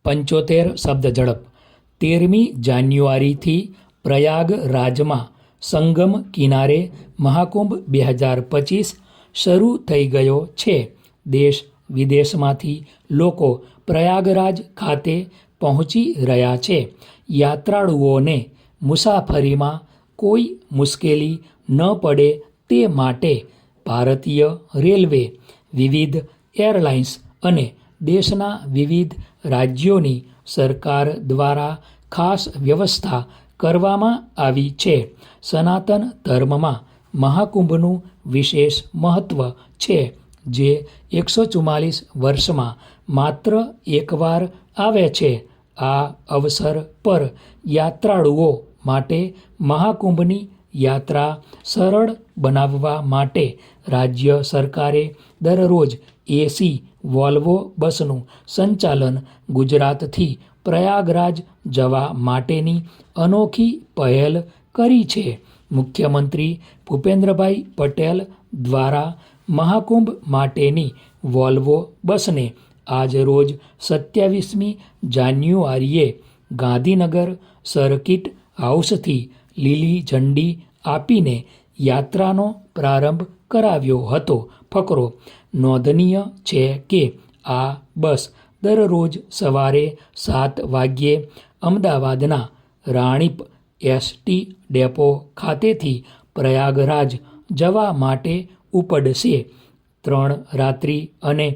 75 શબ્દ ઝડપ 13મી જાન્યુઆરીથી પ્રયાગરાજમાં સંગમ કિનારે મહાકુંભ 2025 શરૂ થઈ ગયો છે. દેશ વિદેશમાંથી લોકો પ્રયાગરાજ ખાતે પહોંચી રહ્યા છે. યાત્રાળુઓને મુસાફરીમાં કોઈ મુશ્કેલી ન પડે તે માટે ભારતીય રેલવે, વિવિધ એરલાઇન્સ અને દેશના વિવિધ રાજ્યોની સરકાર દ્વારા ખાસ વ્યવસ્થા કરવામાં આવી છે. સનાતન ધર્મમાં મહાકુંભનું વિશેષ મહત્વ છે, જે 144 વર્ષમાં માત્ર એકવાર આવે છે. આ અવસર પર યાત્રાળુઓ માટે મહાકુંભની યાત્રા સરળ બનાવવા માટે રાજ્ય સરકારે દરરોજ એસી વોલ્વો બસનું સંચાલન ગુજરાતથી પ્રયાગરાજ જવા માટેની અનોખી પહેલ કરી છે. મુખ્યમંત્રી ભૂપેન્દ્રભાઈ પટેલ દ્વારા મહાકુંભ માટેની વોલ્વો બસને આજરોજ 27મી જાન્યુઆરીએ ગાંધીનગર સર્કિટ હાઉસથી લીલી ઝંડી આપીને યાત્રાનો પ્રારંભ કરાવ્યો હતો. ફકરો: નોંધનીય છે કે આ બસ દરરોજ સવારે 7 વાગ્યે અમદાવાદના રાણીપ એસટી ડેપો ખાતેથી પ્રયાગરાજ જવા માટે ઉપડશે. 3 રાત્રિ અને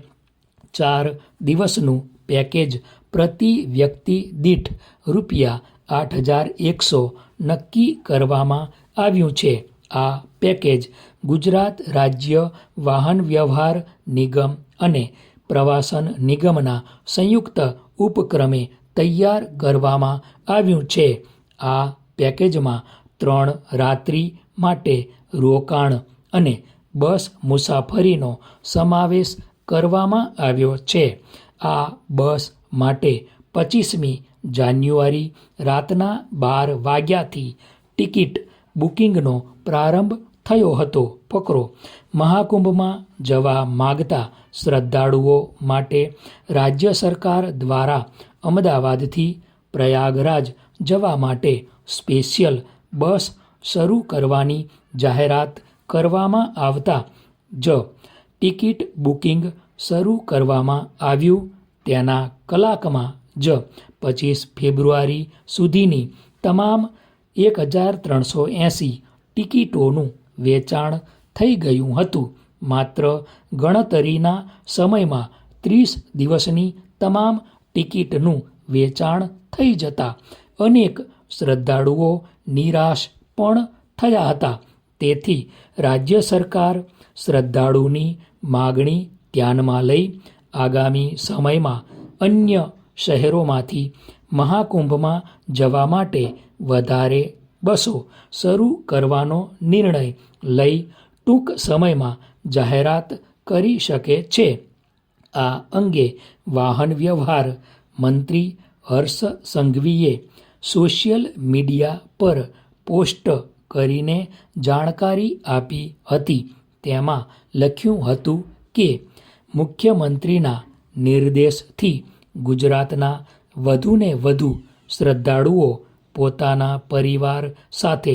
4 દિવસનું પેકેજ પ્રતિ વ્યક્તિ દીઠ ₹8,100 નક્કી કરવામાં આવ્યું છે. આ પેકેજ ગુજરાત રાજ્ય વાહન વ્યવહાર નિગમ અને પ્રવાસન નિગમના સંયુક્ત ઉપક્રમે તૈયાર કરવામાં આવ્યું છે. આ પેકેજમાં 3 રાત્રિ માટે રોકાણ અને બસ મુસાફરીનો સમાવેશ કરવામાં આવ્યો છે. આ બસ માટે 25મી જાન્યુઆરી રાતના 12 વાગ્યાથી ટિકિટ બુકિંગનો પ્રારંભ થયો હતો. ફકરો: મહાકુંભમાં જવા માગતા શ્રદ્ધાળુઓ માટે રાજ્ય સરકાર દ્વારા અમદાવાદથી પ્રયાગરાજ જવા માટે સ્પેશિયલ બસ શરૂ કરવાની જાહેરાત કરવામાં આવતા જ ટિકિટ બુકિંગ શરૂ કરવામાં આવ્યું. તેના કલાકમાં જ 25 ફેબ્રુઆરી સુધીની તમામ 1,380 ટિકિટોનું વેચાણ થઈ ગયું હતું. માત્ર ગણતરીના સમયમાં 30 દિવસની તમામ ટિકિટનું વેચાણ થઈ જતા અનેક શ્રદ્ધાળુઓ નિરાશ પણ થયા હતા. તેથી રાજ્ય સરકાર શ્રદ્ધાળુની માગણી ધ્યાનમાં લઈ આગામી સમયમાં અન્ય શહેરોમાંથી મહાકુંભમાં જવા માટે વધારે બસો શરૂ કરવાનો નિર્ણય લઈ ટૂંક સમયમાં જાહેરાત કરી શકે છે. આ અંગે વાહન વ્યવહાર મંત્રી હર્ષ સંઘવીએ સોશિયલ મીડિયા પર પોસ્ટ કરીને જાણકારી આપી હતી. તેમાં લખ્યું હતું કે મુખ્યમંત્રીના નિર્દેશથી ગુજરાતના વધુને વધુ શ્રદ્ધાળુઓ પોતાના પરિવાર સાથે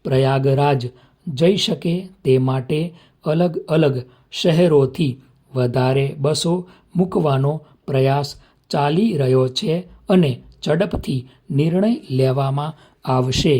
પ્રયાગરાજ જઈ શકે તે માટે અલગ અલગ શહેરોથી વધારે બસો મૂકવાનો પ્રયાસ ચાલી રહ્યો છે અને ઝડપથી નિર્ણય લેવામાં આવશે.